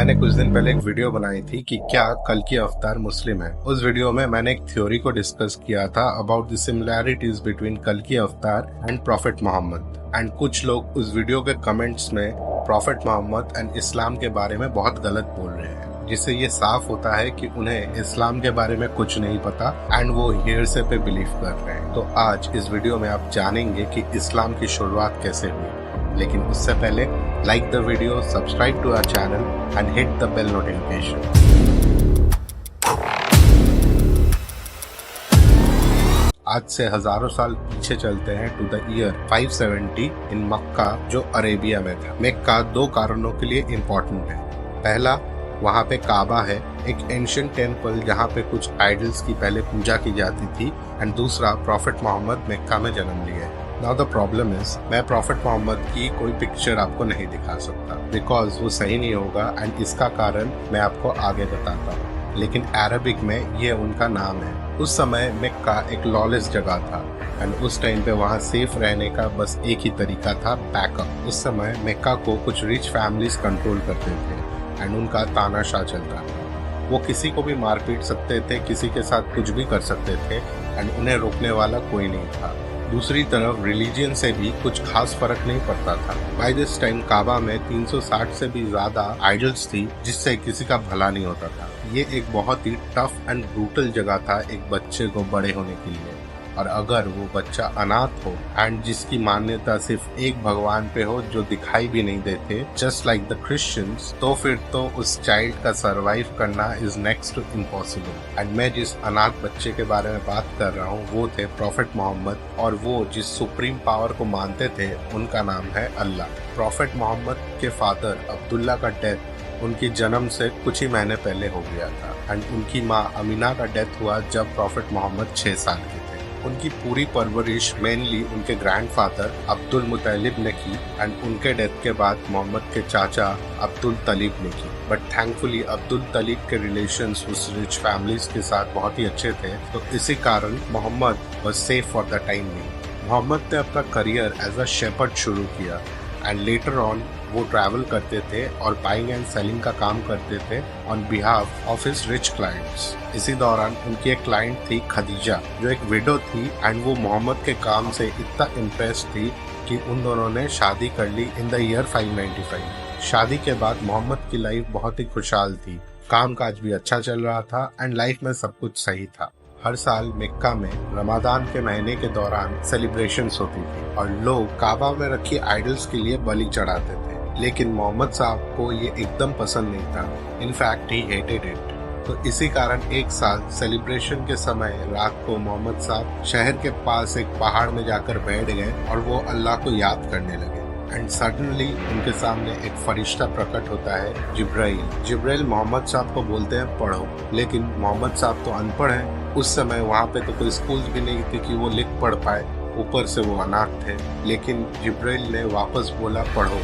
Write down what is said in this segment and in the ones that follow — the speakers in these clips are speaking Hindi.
मैंने कुछ दिन पहले एक वीडियो बनाई थी कि क्या कल्कि अवतार मुस्लिम है। उस वीडियो में मैंने एक थ्योरी को डिस्कस किया था अबाउट द सिमिलैरिटीज बिटवीन कल्कि अवतार एंड प्रॉफिट मोहम्मद। एंड कुछ लोग उस वीडियो के कमेंट्स में प्रॉफिट मोहम्मद एंड इस्लाम के बारे में बहुत गलत बोल रहे हैं, जिससे ये साफ होता है कि उन्हें इस्लाम के बारे में कुछ नहीं पता एंड वो हियरसे पे बिलीव कर रहे हैं। तो आज इस वीडियो में आप जानेंगे कि इस्लाम की शुरुआत कैसे हुई। लेकिन उससे पहले like the video, subscribe to our channel and hit the bell notification. आज से हजारों साल पीछे चलते हैं to the year 570 in Mecca, जो अरेबिया में था। मक्का दो कारणों के लिए इम्पोर्टेंट है। पहला, वहाँ पे काबा है, एक एंशिएंट टेम्पल जहाँ पे कुछ आइडल्स की पहले पूजा की जाती थी। एंड दूसरा, प्रॉफिट मोहम्मद मक्का में जन्म लिए। नाउ द प्रॉब्लम इज, मैं प्रॉफिट मोहम्मद की कोई पिक्चर आपको नहीं दिखा सकता बिकॉज वो सही नहीं होगा एंड इसका कारण मैं आपको आगे बताता हूँ। लेकिन अरबिक में ये उनका नाम है। उस समय मक्का एक लॉलेस जगह था एंड उस टाइम पे वहाँ सेफ रहने का बस एक ही तरीका था, बैकअप। उस समय मक्का को कुछ रिच फैमिलीज कंट्रोल करते थे एंड उनका तानाशाह चल रहा था। वो किसी को भी मार पीट सकते थे, किसी के साथ कुछ भी कर सकते थे एंड उन्हें रोकने वाला कोई नहीं था। दूसरी तरफ रिलीजियन से भी कुछ खास फर्क नहीं पड़ता था। बाय दिस टाइम काबा में 360 से भी ज्यादा आइडल्स थी, जिससे किसी का भला नहीं होता था। ये एक बहुत ही टफ एंड ब्रूटल जगह था एक बच्चे को बड़े होने के लिए। और अगर वो बच्चा अनाथ हो एंड जिसकी मान्यता सिर्फ एक भगवान पे हो जो दिखाई भी नहीं देते, जस्ट लाइक द क्रिश्चियंस, तो फिर तो उस चाइल्ड का सरवाइव करना is next to impossible. And मैं जिस अनाथ बच्चे के बारे में बात कर रहा हूँ वो थे प्रॉफिट मोहम्मद, और वो जिस सुप्रीम पावर को मानते थे उनका नाम है अल्लाह। प्रॉफिट मोहम्मद के फादर अब्दुल्ला का डेथ उनकी जन्म से कुछ ही महीने पहले हो गया था एंड उनकी माँ अमीना का डेथ हुआ जब प्रॉफिट मोहम्मद 6 साल के थे। उनकी पूरी परवरिश मेनली उनके ग्रैंडफादर अब्दुल मुतलिब ने की एंड उनके डेथ के बाद मोहम्मद के चाचा अब्दुल तलीब ने की। बट थैंकफुली अब्दुल तलीब के रिलेशंस उस रिच फैमिलीज के साथ बहुत ही अच्छे थे, तो इसी कारण Muhammad was safe for the time being. Muhammad ने अपना करियर एज अ शेपर्ड शुरू किया एंड लेटर ऑन वो ट्रैवल करते थे और बाइंग एंड सेलिंग का काम करते थे on behalf of his rich clients. इसी दौरान उनकी एक क्लाइंट थी खदीजा, जो एक विडो थी एंड वो मोहम्मद के काम से इतना इम्प्रेस थी कि उन दोनों ने शादी कर ली इन द ईयर 595। शादी के बाद मोहम्मद की लाइफ बहुत ही खुशहाल थी, काम काज भी अच्छा चल रहा था एंड लाइफ में सब कुछ सही था। हर साल मक्का में रमजान के महीने के दौरान सेलिब्रेशंस होती थी और लोग काबा में रखी आइडल्स के लिए बलि चढ़ाते थे। लेकिन मोहम्मद साहब को ये एकदम पसंद नहीं था, इनफैक्ट ही हेटेड इट। तो इसी कारण एक साल सेलिब्रेशन के समय रात को मोहम्मद साहब शहर के पास एक पहाड़ में जाकर बैठ गए और वो अल्लाह को याद करने लगे। एंड सडनली उनके सामने एक फरिश्ता प्रकट होता है, जिब्राइल मोहम्मद साहब को बोलते हैं पढ़ो। लेकिन मोहम्मद साहब तो अनपढ़ हैं, उस समय वहाँ पे तो कोई स्कूल भी नहीं थे कि वो लिख पढ़ पाए, ऊपर से वो अनाथ थे। लेकिन जिब्राइल ने वापस बोला पढ़ो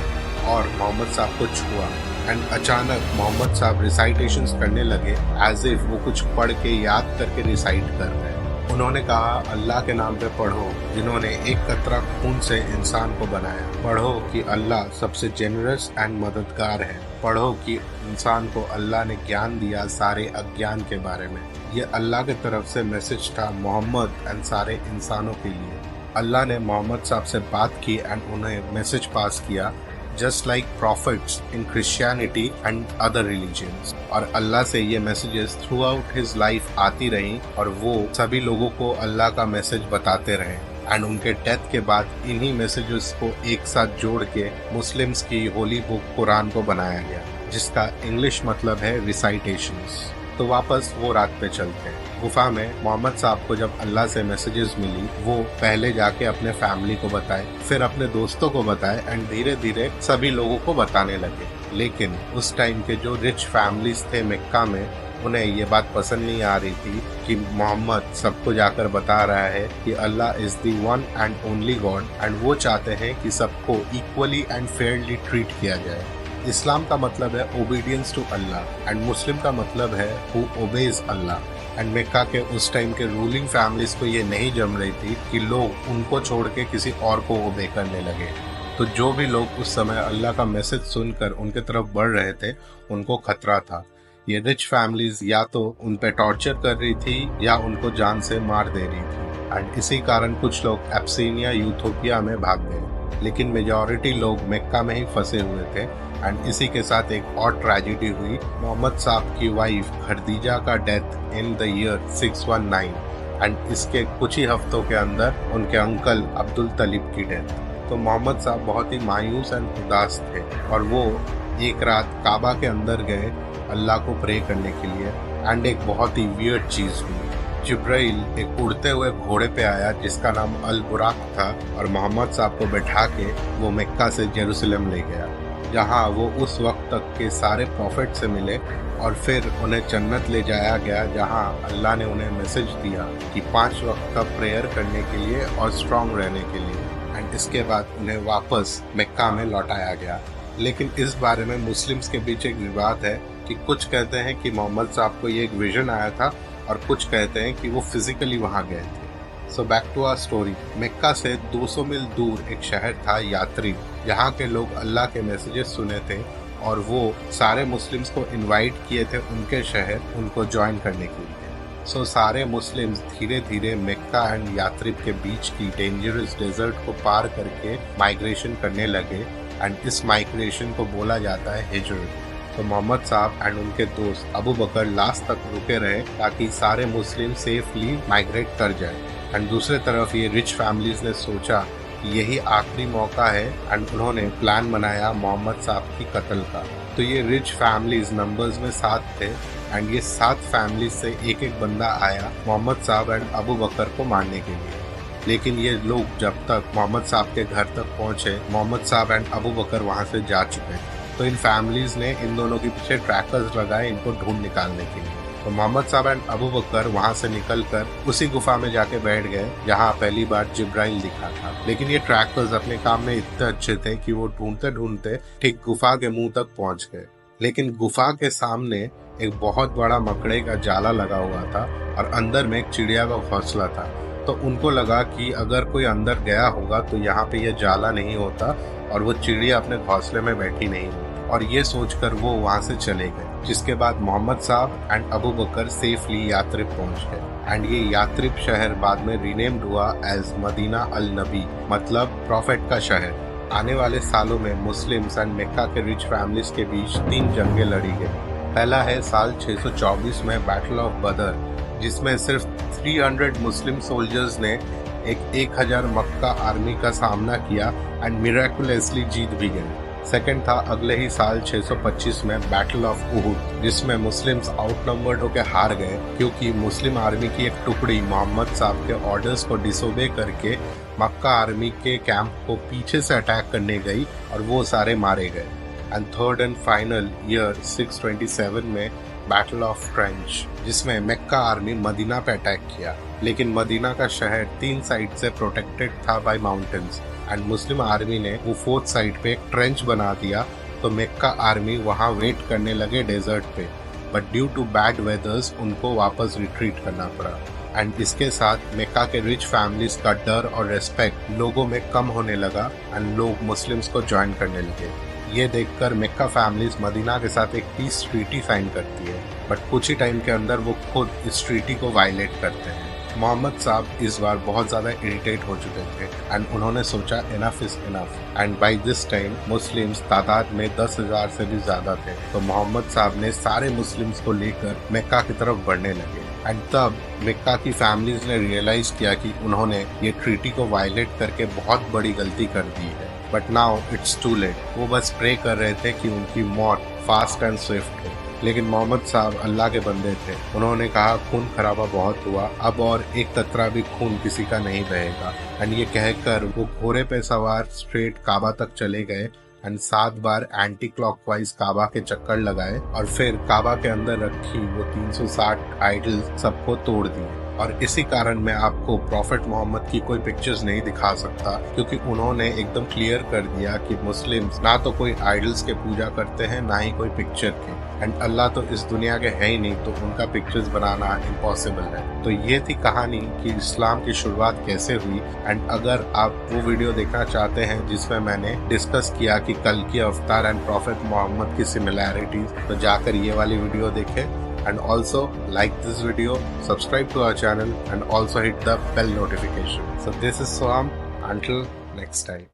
और मोहम्मद साहब को छुआ एंड अचानक मोहम्मद साहब रिसाइटेशंस करने लगे एज इफ वो कुछ पढ़ के याद करके रिसाइट कर रहे हैं। उन्होंने कहा अल्लाह के नाम पे पढ़ो, जिन्होंने एक कतरा खून से इंसान को बनाया। पढ़ो कि अल्लाह सबसे जेनरस एंड मददगार है। पढ़ो कि इंसान को अल्लाह ने ज्ञान दिया सारे अज्ञान के बारे में। ये अल्लाह की तरफ से मैसेज था मोहम्मद एंड सारे इंसानों के लिए। अल्लाह ने मोहम्मद साहब से बात की एंड उन्हें मैसेज पास किया, just like prophets in Christianity and other religions। और अल्लाह से ये messages through out his life आती रही और वो सभी लोगों को अल्लाह का मैसेज बताते रहे। एंड उनके डेथ के बाद इन्हीं मैसेजेस को एक साथ जोड़ के मुस्लिम्स की होली बुक कुरान को बनाया गया, जिसका इंग्लिश मतलब है रिसाइटेशंस। तो वापस वो रात पे चलते हैं। गुफा में मोहम्मद साहब को जब अल्लाह से मैसेजेस मिली, वो पहले जाके अपने फैमिली को बताए, फिर अपने दोस्तों को बताए एंड धीरे धीरे सभी लोगों को बताने लगे। लेकिन उस टाइम के जो रिच फैमिलीज थे मक्का में, उन्हें ये बात पसंद नहीं आ रही थी कि मोहम्मद सबको जाकर बता रहा है कि Allah is the one and only god एंड वो चाहते हैं कि सबको इक्वली एंड फेयरली ट्रीट किया जाए। इस्लाम का मतलब है obedience to Allah and Muslim का मतलब है who obeys Allah. And Mecca के उस टाइम के रूलिंग फैमिलीज को ये नहीं जम रही थी कि लोग उनको छोड़ के किसी और को ओबे करने लगे। तो जो भी लोग उस समय अल्लाह का मैसेज सुनकर उनके तरफ बढ़ रहे थे उनको खतरा था। ये रिच फैमिलीज या तो उन पे टॉर्चर कर रही थी या उनको जान से मार दे रही थी, एंड इसी कारण कुछ लोग एब्सिनिया यूथोपिया में भाग गए, लेकिन मेजॉरिटी लोग मक्का में ही फंसे हुए थे। एंड इसी के साथ एक और ट्रेजेडी हुई। मोहम्मद साहब की वाइफ खदीजा का death in the year 619, and इसके कुछ ही हफ्तों के अंदर उनके अंकल अब्दुल तलीब की डेथ। तो मोहम्मद साहब बहुत ही मायूस एंड उदास थे और वो एक रात काबा के अंदर गए अल्लाह को प्रे करने के लिए, एंड एक बहुत ही वियर्ड चीज हुई। जिब्राइल एक उड़ते हुए घोड़े पे आया जिसका नाम अल बुराक था और मोहम्मद साहब को बैठा के वो मक्का से जेरूसलम ले गया, जहाँ वो उस वक्त तक के सारे प्रॉफिट से मिले, और फिर उन्हें जन्नत ले जाया गया जहाँ अल्लाह ने उन्हें मैसेज दिया कि 5 वक्त का प्रेयर करने के लिए और स्ट्रांग रहने के लिए, एंड इसके बाद उन्हें वापस मक्का में लौटाया गया। लेकिन इस बारे में मुस्लिम्स के बीच एक विवाद है कि कुछ कहते हैं कि मोहम्मद साहब को ये एक विजन आया था और कुछ कहते हैं कि वो फिजिकली वहाँ गए थे। So back to our story. Mecca से 200 मील दूर एक शहर था यात्री, यहाँ के लोग अल्लाह के मैसेजेस सुने थे और वो सारे मुस्लिम्स को इनवाइट किए थे उनके शहर उनको ज्वाइन करने के लिए। सो सारे मुस्लिम्स धीरे धीरे मक्का एंड यात्रिब के बीच की डेंजरस डेजर्ट को पार करके माइग्रेशन करने लगे, एंड इस माइग्रेशन को बोला जाता है हिजरत। तो मोहम्मद साहब एंड उनके दोस्त अबू बकर लास्ट तक रुके रहे ताकि सारे मुस्लिम सेफली माइग्रेट कर जाए। एंड दूसरे तरफ ये रिच फैमिलीज ने सोचा कि यही आखिरी मौका है, एंड उन्होंने प्लान बनाया मोहम्मद साहब की कत्ल का। तो ये रिच फैमिलीज नंबर्स में 7 थे, एंड ये 7 फैमिलीज से एक एक बंदा आया मोहम्मद साहब एंड अबू बकर को मारने के लिए। लेकिन ये लोग जब तक मोहम्मद साहब के घर तक पहुंचे, मोहम्मद साहब एंड अबू बकर वहां से जा चुके थे। तो इन फैमिलीज ने इन दोनों के पीछे ट्रैकर्स लगाए इनको ढूंढ निकालने के लिए। तो मोहम्मद साहब एंड अबू बकर वहां से निकलकर उसी गुफा में जाके बैठ गए जहां पहली बार जिब्राइल दिखा था। लेकिन ये ट्रैकर्स अपने काम में इतने अच्छे थे कि वो ढूंढते ढूंढते ठीक गुफा के मुंह तक पहुंच गए। लेकिन गुफा के सामने एक बहुत बड़ा मकड़े का जाला लगा हुआ था और अंदर में एक चिड़िया का घोंसला था। तो उनको लगा कि अगर कोई अंदर गया होगा तो यहाँ पे यह जाला नहीं होता और वो चिड़िया अपने घोंसले में बैठी नहीं होती, और ये सोचकर वो वहां से चले गए। जिसके बाद मोहम्मद साहब एंड अबू बकर सेफली यात्रिब पहुंच गए, एंड ये यात्रिब शहर बाद में रीनेम्ड हुआ एज मदीना अल नबी, मतलब प्रॉफिट का शहर। आने वाले सालों में मुस्लिम्स एंड मक्का के रिच फैमिलीज के बीच 3 जंगें लड़ी गई। पहला है साल 624 में बैटल ऑफ बदर, जिसमें सिर्फ 300 मुस्लिम सोल्जर्स ने एक 1000 मक्का आर्मी का सामना किया एंड मिरेकुलसली जीत भी गए। सेकंड था अगले ही साल 625 में बैटल ऑफ उहुद, जिसमें मुस्लिम्स आउटनंबर्ड होकर हार गए क्योंकि मुस्लिम आर्मी की एक टुकड़ी मोहम्मद साहब के ऑर्डर्स को डिसोबे करके मक्का आर्मी के कैंप को पीछे से अटैक करने गई और वो सारे मारे गए। And third and final year 627 में बैटल ऑफ ट्रेंच, जिसमें मक्का आर्मी मदीना पे अटैक किया, लेकिन मदीना का शहर 3 साइड से प्रोटेक्टेड था by mountains, and Muslim army ने वो 4th साइड पे एक ट्रेंच बना दिया। तो मक्का आर्मी वहां वेट करने लगे डेजर्ट पे, but due to bad weathers उनको वापस रिट्रीट करना पड़ा। एंड इसके साथ मक्का के रिच फैमिलीज का डर और रेस्पेक्ट लोगों में कम होने लगा एंड लोग मुस्लिम्स को ज्वाइन करने लगे। ये देखकर मक्का फैमिलीज मदीना के साथ एक पीस ट्रीटी साइन करती है, बट कुछ ही टाइम के अंदर वो खुद इस ट्रीटी को वायलेट करते हैं। मोहम्मद साहब इस बार बहुत ज्यादा इरिटेट हो चुके थे एंड उन्होंने सोचा enough is enough, and by this time Muslims तादाद में 10,000 से भी ज्यादा थे। तो मोहम्मद साहब ने सारे मुस्लिम्स को लेकर मक्का की तरफ बढ़ने लगे, एंड तब मक्का की फैमिलीज ने रियलाइज किया कि उन्होंने ये ट्रीटी को वायलेट करके बहुत बड़ी गलती कर दी है। But now it's too late. वो बस प्रे कर रहे थे कि उनकी मौत फास्ट एंड स्विफ्ट हो। लेकिन मोहम्मद साहब अल्लाह के बंदे थे, उन्होंने कहा खून खराबा बहुत हुआ, अब और एक कतरा भी खून किसी का नहीं बहेगा। एंड ये कहकर वो घोड़े पे सवार स्ट्रेट काबा तक चले गए एंड 7 बार एंटी क्लॉकवाइज काबा के चक्कर लगाए और फिर काबा के अंदर रखी वो 360 आइडल सबको तोड़ दिए। और इसी कारण मैं आपको प्रॉफिट मोहम्मद की कोई पिक्चर्स नहीं दिखा सकता, क्योंकि उन्होंने एकदम क्लियर कर दिया कि मुस्लिम्स ना तो कोई आइडल्स के पूजा करते हैं, ना ही कोई पिक्चर के, एंड अल्लाह तो इस दुनिया के है ही नहीं, तो उनका पिक्चर्स बनाना इम्पॉसिबल है। तो ये थी कहानी कि इस्लाम की शुरुआत कैसे हुई। एंड अगर आप वो वीडियो देखना चाहते हैं जिसमें मैंने डिस्कस किया कि कल की अवतार एंड प्रॉफिट मोहम्मद की सिमिलैरिटीज, तो जाकर ये वाली वीडियो देखें। And also like this video, subscribe to our channel, and also hit the bell notification. So this is Swam. Until next time.